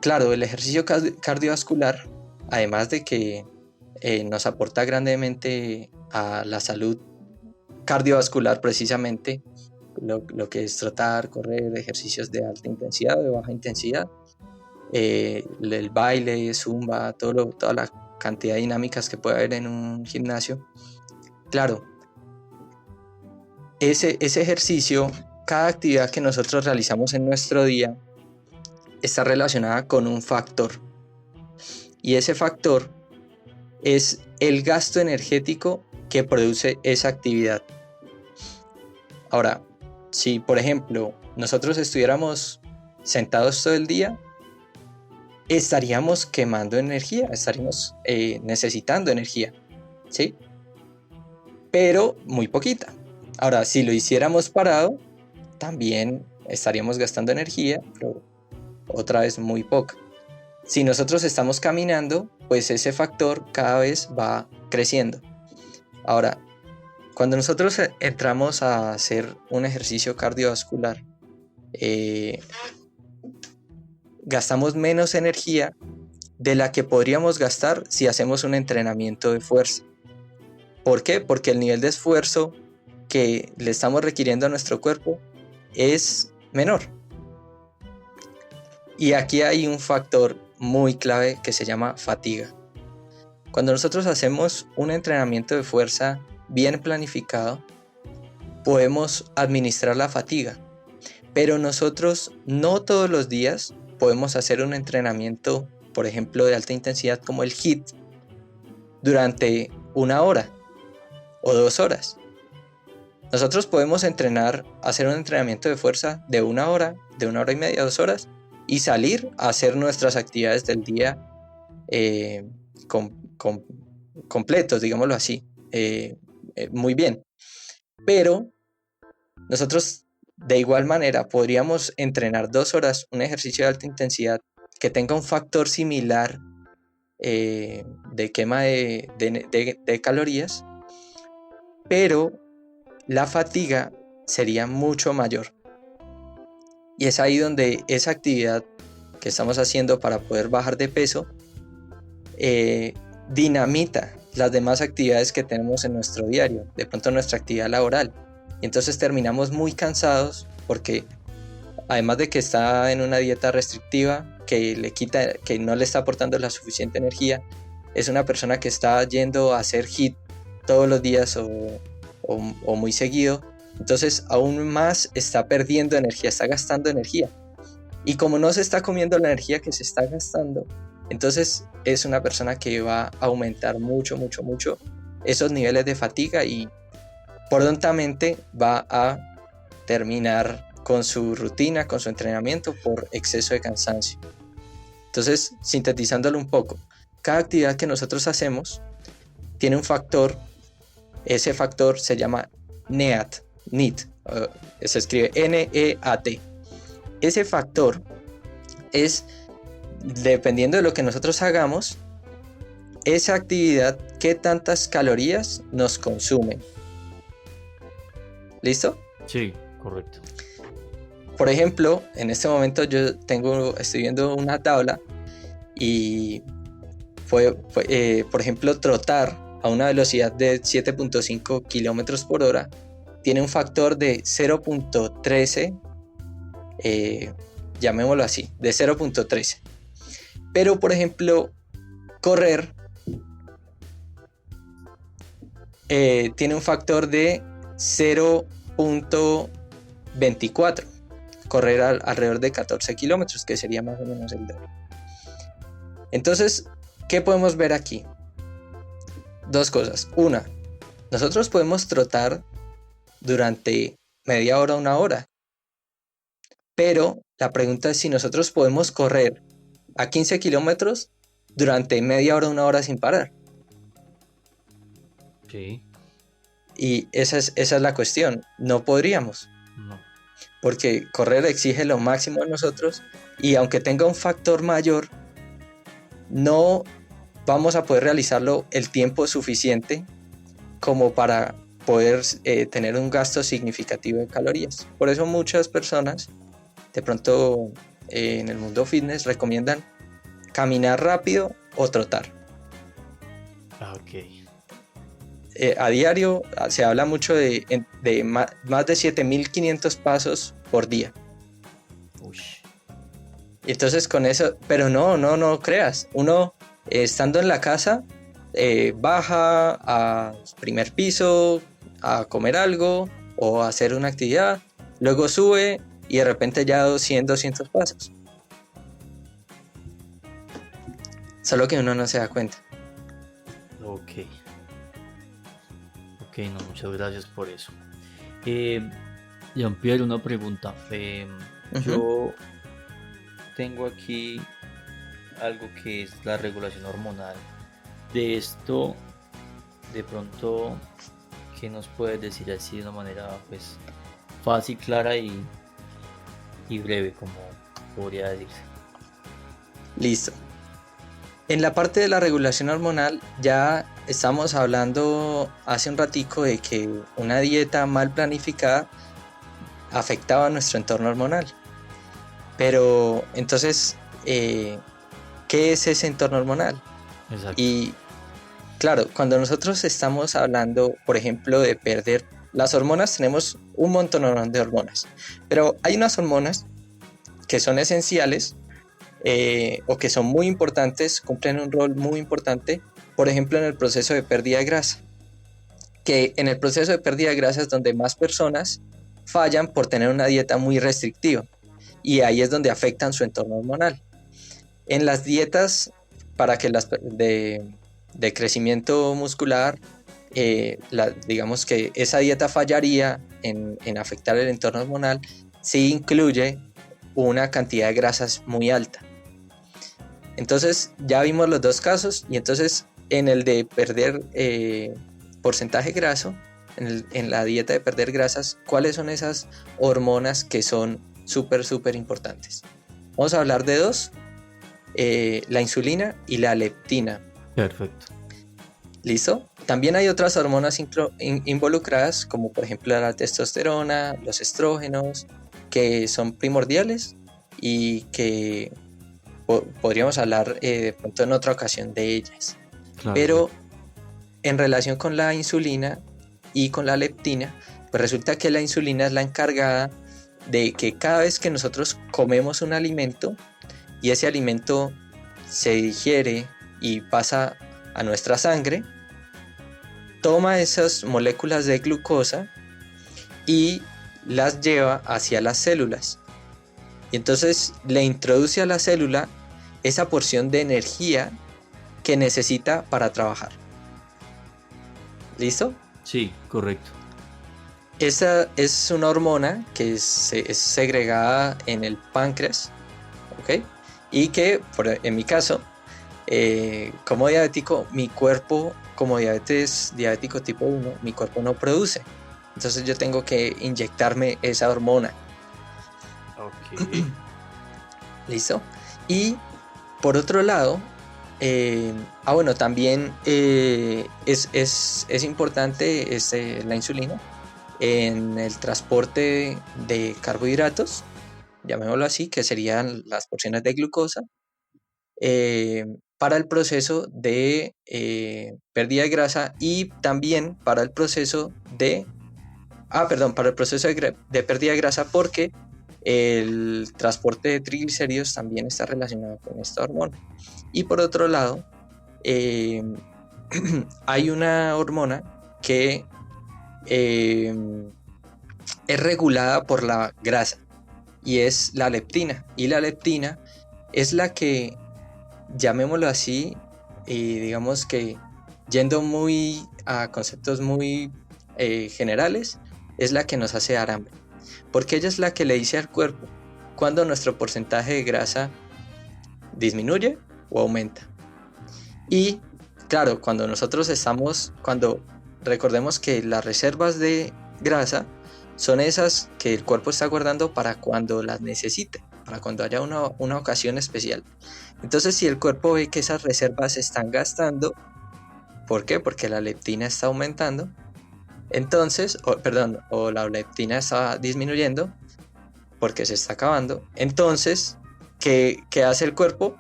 claro, el ejercicio cardiovascular, además de que nos aporta grandemente a la salud cardiovascular precisamente, lo que es trotar, correr, ejercicios de alta intensidad o de baja intensidad, el baile, zumba, toda la cantidad de dinámicas que puede haber en un gimnasio. Claro, ese ejercicio, cada actividad que nosotros realizamos en nuestro día está relacionada con un factor. Y ese factor es el gasto energético que produce esa actividad. Ahora, si por ejemplo nosotros estuviéramos sentados todo el día, estaríamos quemando energía, estaríamos necesitando energía, ¿sí? Pero muy poquita. Ahora, si lo hiciéramos parado, también estaríamos gastando energía, pero otra vez muy poca. Si nosotros estamos caminando, pues ese factor cada vez va creciendo. Ahora, cuando nosotros entramos a hacer un ejercicio cardiovascular, gastamos menos energía de la que podríamos gastar si hacemos un entrenamiento de fuerza. ¿Por qué? Porque el nivel de esfuerzo que le estamos requiriendo a nuestro cuerpo es menor. Y aquí hay un factor muy clave que se llama fatiga. Cuando nosotros hacemos un entrenamiento de fuerza bien planificado, podemos administrar la fatiga, pero nosotros no todos los días podemos hacer un entrenamiento, por ejemplo, de alta intensidad como el HIIT durante 1 hora o 2 horas. Nosotros podemos hacer un entrenamiento de fuerza de 1 hora, de 1 hora y media, 2 horas, y salir a hacer nuestras actividades del día completos, digámoslo así, muy bien. Pero nosotros de igual manera podríamos entrenar 2 horas un ejercicio de alta intensidad que tenga un factor similar de quema de calorías, pero la fatiga sería mucho mayor. Y es ahí donde esa actividad que estamos haciendo para poder bajar de peso dinamita las demás actividades que tenemos en nuestro diario, de pronto nuestra actividad laboral. Y entonces terminamos muy cansados porque además de que está en una dieta restrictiva que no le está aportando la suficiente energía, es una persona que está yendo a hacer HIIT todos los días o muy seguido. Entonces aún más está perdiendo energía, está gastando energía. Y como no se está comiendo la energía que se está gastando, entonces es una persona que va a aumentar mucho esos niveles de fatiga y prontamente va a terminar con su rutina, con su entrenamiento por exceso de cansancio. Entonces, sintetizándolo un poco, cada actividad que nosotros hacemos tiene un factor, ese factor se llama NEAT, se escribe N-E-A-T. Ese factor es, dependiendo de lo que nosotros hagamos, esa actividad, qué tantas calorías nos consume. ¿Listo? Sí, correcto. Por ejemplo, en este momento estoy viendo una tabla y por ejemplo, trotar a una velocidad de 7.5 kilómetros por hora tiene un factor de 0.13, llamémoslo así, de 0.13. Pero, por ejemplo, correr tiene un factor de 0.24. Correr alrededor de 14 kilómetros, que sería más o menos el doble. Entonces, ¿qué podemos ver aquí? Dos cosas. Una, nosotros podemos trotar durante media hora, una hora. Pero la pregunta es si nosotros podemos correr a 15 kilómetros durante media hora, una hora sin parar. Sí. Y esa es la cuestión. No podríamos. No. Porque correr exige lo máximo de nosotros y aunque tenga un factor mayor, no vamos a poder realizarlo el tiempo suficiente como para poder tener un gasto significativo de calorías. Por eso muchas personas, de pronto en el mundo fitness, recomiendan caminar rápido o trotar. Ok. A diario se habla mucho de más de 7.500 pasos por día. Uy. Entonces con eso, pero no creas. Uno estando en la casa baja al primer piso a comer algo o a hacer una actividad, luego sube y de repente ya 200 pasos. Solo que uno no se da cuenta. Ok. Ok, no, muchas gracias por eso. Jean-Pierre, una pregunta. Yo tengo aquí algo que es la regulación hormonal. De esto, de pronto, ¿qué nos puedes decir así de una manera pues fácil, clara y breve, como podría decirse? Listo. En la parte de la regulación hormonal ya estamos hablando hace un ratico de que una dieta mal planificada afectaba nuestro entorno hormonal. Pero entonces, ¿qué es ese entorno hormonal? Exacto. Y claro, cuando nosotros estamos hablando, por ejemplo, de perder las hormonas, tenemos un montón de hormonas, pero hay unas hormonas que son esenciales o que son muy importantes, cumplen un rol muy importante, por ejemplo, en el proceso de pérdida de grasa, que en el proceso de pérdida de grasa es donde más personas fallan por tener una dieta muy restrictiva y ahí es donde afectan su entorno hormonal. En las dietas para que de crecimiento muscular, digamos que esa dieta fallaría en afectar el entorno hormonal si incluye una cantidad de grasas muy alta. Entonces ya vimos los dos casos y entonces en el de perder porcentaje graso, en la dieta de perder grasas, ¿cuáles son esas hormonas que son súper importantes? Vamos a hablar de dos, la insulina y la leptina. Perfecto. ¿Listo? También hay otras hormonas involucradas, como por ejemplo la testosterona, los estrógenos, que son primordiales y que podríamos hablar de pronto en otra ocasión de ellas. Claro. Pero en relación con la insulina y con la leptina, pues resulta que la insulina es la encargada de que cada vez que nosotros comemos un alimento y ese alimento se digiere y pasa a nuestra sangre, toma esas moléculas de glucosa y las lleva hacia las células. Y entonces le introduce a la célula esa porción de energía que necesita para trabajar. ¿Listo? Sí, correcto. Esa es una hormona que es segregada en el páncreas, ¿ok? Y que, en mi caso, como diabético, mi cuerpo, como diabético tipo 1, mi cuerpo no produce. Entonces yo tengo que inyectarme esa hormona. Ok. ¿Listo? Y por otro lado, también es importante la insulina, en el transporte de carbohidratos, llamémoslo así, que serían las porciones de glucosa, eh, para el proceso de pérdida de grasa y también para el proceso de, para el proceso de pérdida de grasa, porque el transporte de triglicéridos también está relacionado con esta hormona. Y por otro lado, eh, hay una hormona que es regulada por la grasa y es la leptina. Y la leptina es la que, llamémoslo así, digamos que yendo muy a conceptos muy generales, es la que nos hace dar hambre. Porque ella es la que le dice al cuerpo cuando nuestro porcentaje de grasa disminuye o aumenta. Y claro, cuando recordemos que las reservas de grasa son esas que el cuerpo está guardando para cuando las necesite, para cuando haya una ocasión especial. Entonces, si el cuerpo ve que esas reservas se están gastando, ¿por qué? Porque la leptina está aumentando, entonces, o la leptina está disminuyendo porque se está acabando. Entonces, ¿qué hace el cuerpo?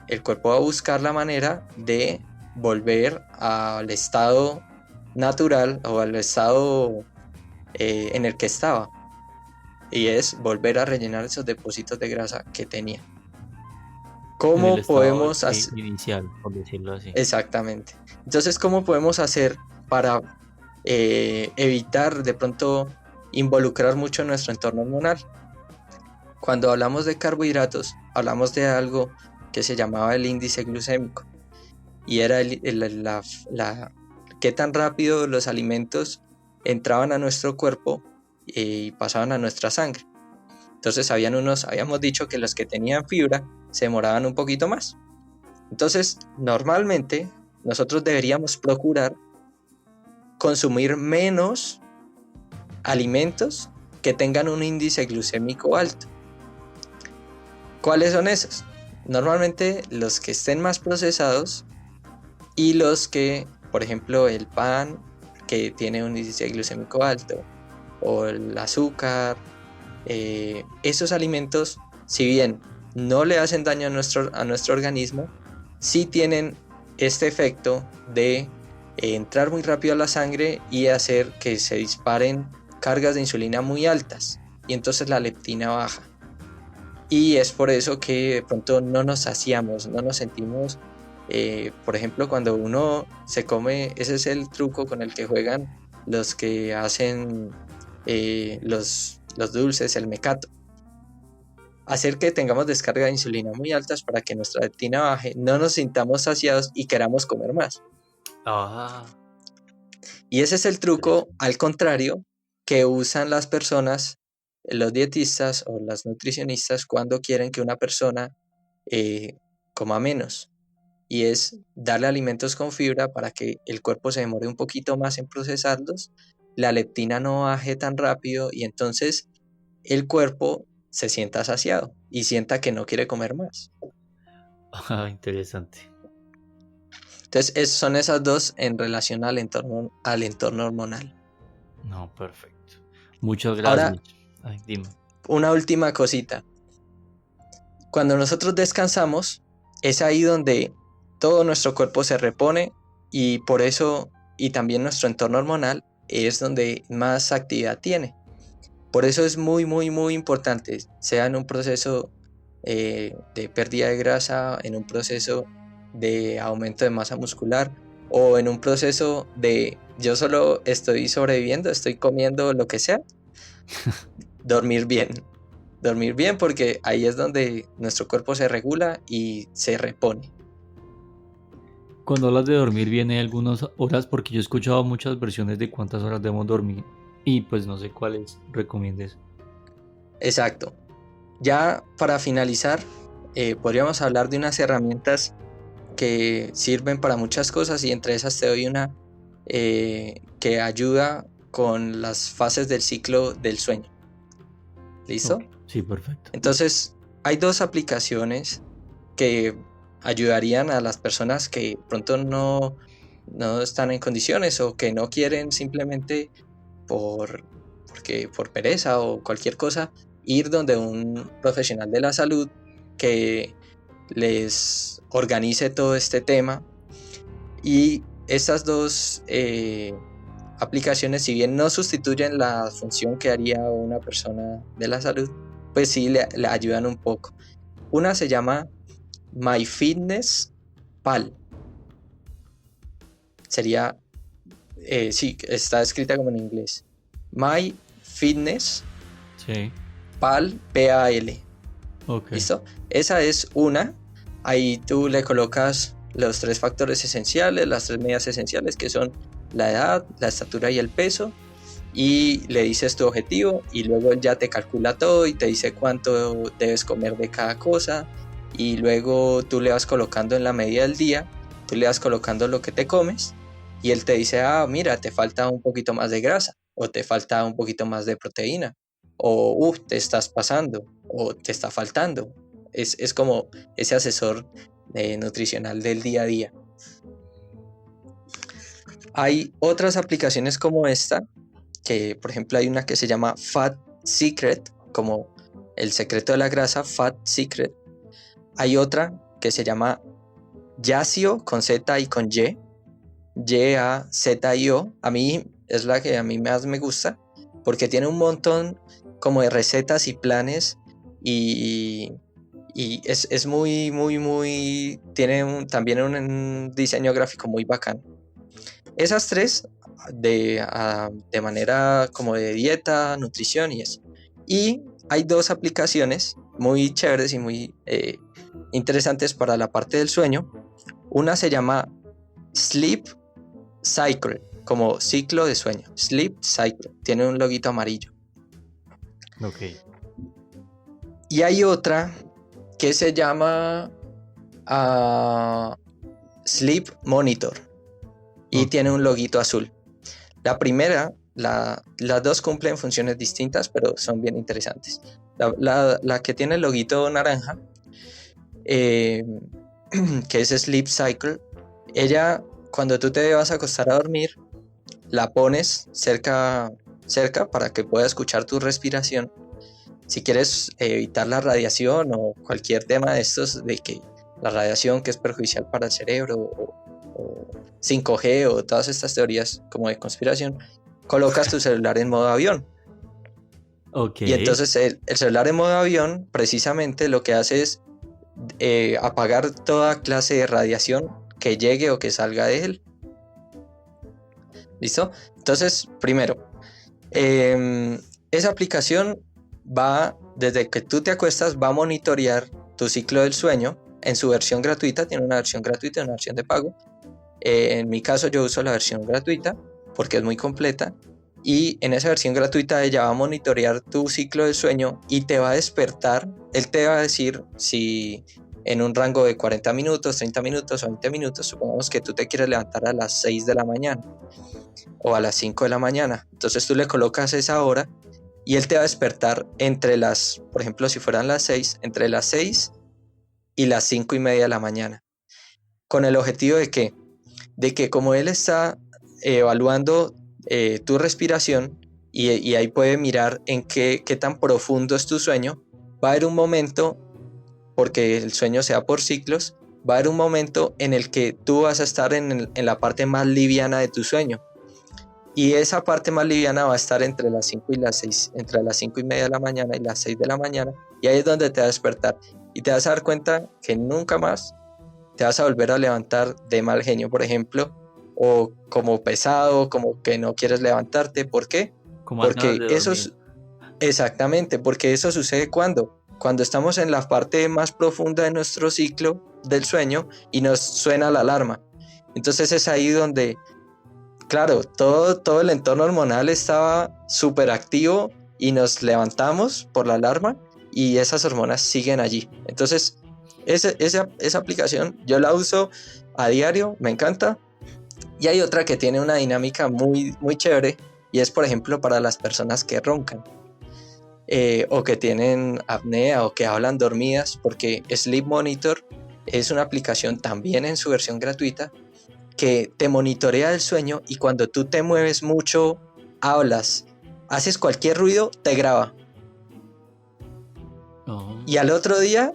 El cuerpo va a buscar la manera de volver al estado natural o al estado en el que estaba, y es volver a rellenar esos depósitos de grasa que tenía. En el ¿Cómo estado podemos hacer? inicial, por decirlo así. Exactamente. Entonces, ¿cómo podemos hacer para evitar de pronto involucrar mucho nuestro entorno hormonal? Cuando hablamos de carbohidratos, hablamos de algo que se llamaba el índice glucémico, y era qué tan rápido los alimentos entraban a nuestro cuerpo y pasaban a nuestra sangre. Entonces habíamos dicho que los que tenían fibra se demoraban un poquito más. Entonces, normalmente nosotros deberíamos procurar consumir menos alimentos que tengan un índice glucémico alto. ¿Cuáles son esos? Normalmente los que estén más procesados y los que, por ejemplo, el pan, que tiene un índice glucémico alto, o el azúcar, esos alimentos, si bien no le hacen daño a nuestro organismo, sí tienen este efecto de entrar muy rápido a la sangre y hacer que se disparen cargas de insulina muy altas, y entonces la leptina baja. Y es por eso que de pronto no nos saciamos, no nos sentimos, por ejemplo, cuando uno se come, ese es el truco con el que juegan los que hacen los dulces, el mecato. Hacer que tengamos descarga de insulina muy altas para que nuestra leptina baje, no nos sintamos saciados y queramos comer más. Ah, Y ese es el truco, al contrario, que usan las personas, los dietistas o las nutricionistas, cuando quieren que una persona coma menos. Y es darle alimentos con fibra para que el cuerpo se demore un poquito más en procesarlos, la leptina no baje tan rápido y entonces el cuerpo se sienta saciado y sienta que no quiere comer más. interesante. Entonces son esas dos en relación al entorno hormonal. No, perfecto. Muchas Ahora, gracias. Ay, dime. una última cosita. Cuando nosotros descansamos, es ahí donde todo nuestro cuerpo se repone, y por eso, y también nuestro entorno hormonal, es donde más actividad tiene. Por eso es muy, muy, muy importante, sea en un proceso de pérdida de grasa, en un proceso de aumento de masa muscular, o en un proceso de yo solo estoy sobreviviendo, estoy comiendo lo que sea, dormir bien. Dormir bien, porque ahí es donde nuestro cuerpo se regula y se repone. Cuando hablas de dormir bien, hay algunas horas, porque yo he escuchado muchas versiones de cuántas horas debemos dormir y pues no sé cuáles recomiendes. Exacto. Ya para finalizar, podríamos hablar de unas herramientas que sirven para muchas cosas, y entre esas te doy una que ayuda con las fases del ciclo del sueño. ¿Listo? Ok, sí, perfecto. Entonces, hay dos aplicaciones que ayudarían a las personas que pronto no están en condiciones o que no quieren simplemente por pereza o cualquier cosa, ir donde un profesional de la salud que les organice todo este tema. Y estas dos aplicaciones, si bien no sustituyen la función que haría una persona de la salud, pues sí le ayudan un poco. Una se llama MyFitnessPal. Sería, sí, está escrita como en inglés. MyFitnessPal, Sí. P-A-L. Ok. ¿Listo? Esa es una. Ahí tú le colocas los 3 factores esenciales, las 3 medidas esenciales, que son la edad, la estatura y el peso, y le dices tu objetivo y luego él ya te calcula todo y te dice cuánto debes comer de cada cosa, y luego tú le vas colocando en la medida del día, tú le vas colocando lo que te comes y él te dice, mira, te falta un poquito más de grasa o te falta un poquito más de proteína o te estás pasando o te está faltando. Es como ese asesor nutricional del día a día. Hay otras aplicaciones como esta, que por ejemplo hay una que se llama Fat Secret, como el secreto de la grasa, Fat Secret. Hay otra que se llama Yazio, con Z y con Y, Y-A-Z-I-O. A mí es la que a mí más me gusta, porque tiene un montón como de recetas y planes, y es muy, tiene también un diseño gráfico muy bacán. Esas 3 de manera como de dieta, nutrición y eso. Y hay 2 aplicaciones muy chéveres y muy interesantes para la parte del sueño. Una se llama Sleep Cycle, como ciclo de sueño. Sleep Cycle, tiene un loguito amarillo. Ok. Y hay otra que se llama Sleep Monitor y tiene un loguito azul. La primera, las 2 cumplen funciones distintas, pero son bien interesantes. La que tiene el loguito naranja, que es Sleep Cycle, ella, cuando tú te vas a acostar a dormir, la pones cerca para que pueda escuchar tu respiración. Si quieres evitar la radiación o cualquier tema de estos, de que la radiación que es perjudicial para el cerebro o 5G o todas estas teorías como de conspiración, colocas tu celular en modo avión. Ok. Y entonces el celular en modo avión precisamente lo que hace es apagar toda clase de radiación que llegue o que salga de él. ¿Listo? Entonces, primero, esa aplicación va, desde que tú te acuestas, va a monitorear tu ciclo del sueño en su versión gratuita. Tiene una versión gratuita y una versión de pago. En mi caso yo uso la versión gratuita porque es muy completa, y en esa versión gratuita ella va a monitorear tu ciclo del sueño y te va a despertar. Él te va a decir si en un rango de 40 minutos, 30 minutos o 20 minutos, supongamos que tú te quieres levantar a las 6 de la mañana o a las 5 de la mañana, entonces tú le colocas esa hora y él te va a despertar entre las, por ejemplo, si fueran las 6, entre las 6 y las 5:30 de la mañana, con el objetivo de que como él está evaluando tu respiración y ahí puede mirar en qué tan profundo es tu sueño, va a haber un momento, porque el sueño se da por ciclos, va a haber un momento en el que tú vas a estar en la parte más liviana de tu sueño. Y esa parte más liviana va a estar entre las 5 y las 6, entre las 5:30 de la mañana y las 6 de la mañana. Y ahí es donde te va a despertar. Y te vas a dar cuenta que nunca más te vas a volver a levantar de mal genio, por ejemplo, o como pesado, como que no quieres levantarte. ¿Por qué? Porque eso es exactamente, porque eso sucede cuando estamos en la parte más profunda de nuestro ciclo del sueño y nos suena la alarma. Entonces es ahí donde, claro, todo el entorno hormonal estaba súper activo y nos levantamos por la alarma y esas hormonas siguen allí. Entonces esa aplicación yo la uso a diario, me encanta. Y hay otra que tiene una dinámica muy, muy chévere, y es, por ejemplo, para las personas que roncan o que tienen apnea o que hablan dormidas, porque Sleep Monitor es una aplicación también en su versión gratuita que te monitorea el sueño, y cuando tú te mueves mucho hablas, haces cualquier ruido, te graba. Oh. Y al otro día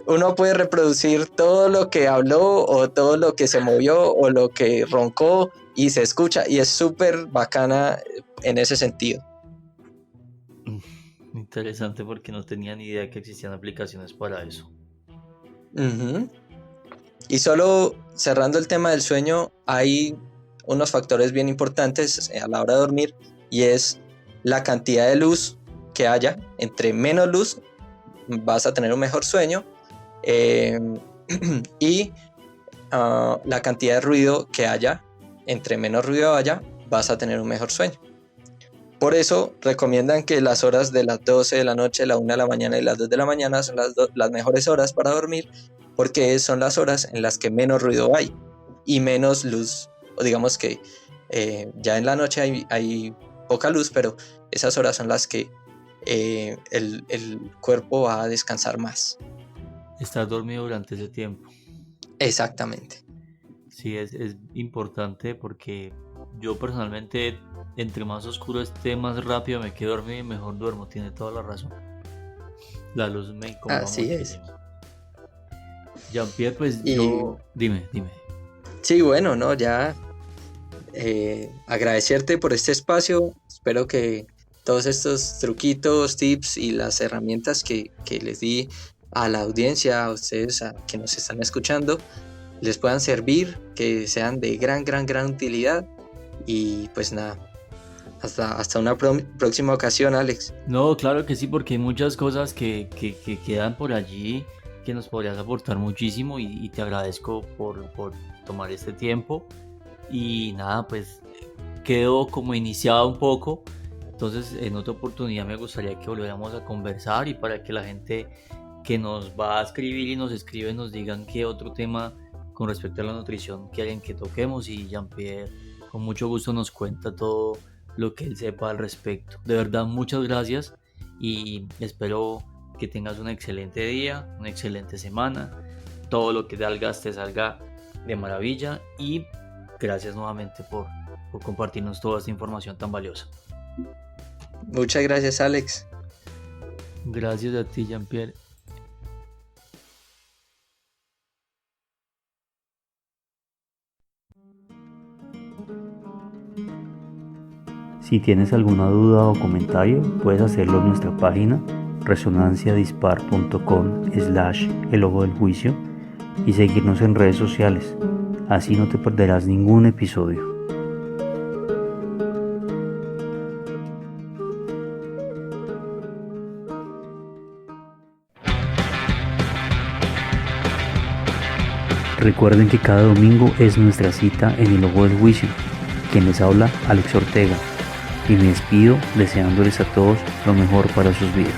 uno puede reproducir todo lo que habló o todo lo que se movió o lo que roncó y se escucha, y es súper bacana en ese sentido. Interesante, porque no tenía ni idea que existían aplicaciones para eso. Ujú. Y solo cerrando el tema del sueño, hay unos factores bien importantes a la hora de dormir, y es la cantidad de luz que haya. Entre menos luz vas a tener un mejor sueño, y la cantidad de ruido que haya. Entre menos ruido haya, vas a tener un mejor sueño. Por eso recomiendan que las horas de las 12 de la noche, la 1 de la mañana y las 2 de la mañana son las mejores horas para dormir, porque son las horas en las que menos ruido hay y menos luz. O digamos que ya en la noche hay poca luz, pero esas horas son las que el cuerpo va a descansar más. Estar dormido durante ese tiempo. Exactamente. Sí, es importante, porque yo personalmente, entre más oscuro esté, más rápido me quedo dormido y mejor duermo. Tiene toda la razón. La luz me incomoda Así es. muchísimo. Jean-Pierre, pues Y yo... Dime. sí, bueno, no, ya agradecerte por este espacio. Espero que todos estos truquitos, tips y las herramientas que les di a la audiencia, a ustedes que nos están escuchando, les puedan servir, que sean de gran utilidad. Y pues nada, hasta una próxima ocasión, Alex. No, claro que sí, porque hay muchas cosas que quedan por allí que nos podrías aportar muchísimo, y te agradezco por tomar este tiempo. Y nada, pues quedo como iniciado un poco. Entonces, en otra oportunidad me gustaría que volviéramos a conversar, y para que la gente que nos va a escribir y nos escribe nos digan qué otro tema con respecto a la nutrición quieren que toquemos, y Jean-Pierre con mucho gusto nos cuenta todo lo que él sepa al respecto. De verdad, muchas gracias, y espero que tengas un excelente día, una excelente semana, todo lo que te salga de maravilla, y gracias nuevamente por compartirnos toda esta información tan valiosa. Muchas gracias, Alex. Gracias a ti, Jean-Pierre. Si tienes alguna duda o comentario, puedes hacerlo en nuestra página resonanciadispar.com/el logo del juicio, y seguirnos en redes sociales. Así no te perderás ningún episodio. Recuerden que cada domingo es nuestra cita en el logo del juicio. Quien les habla, Alex Ortega, y me despido deseándoles a todos lo mejor para sus vidas.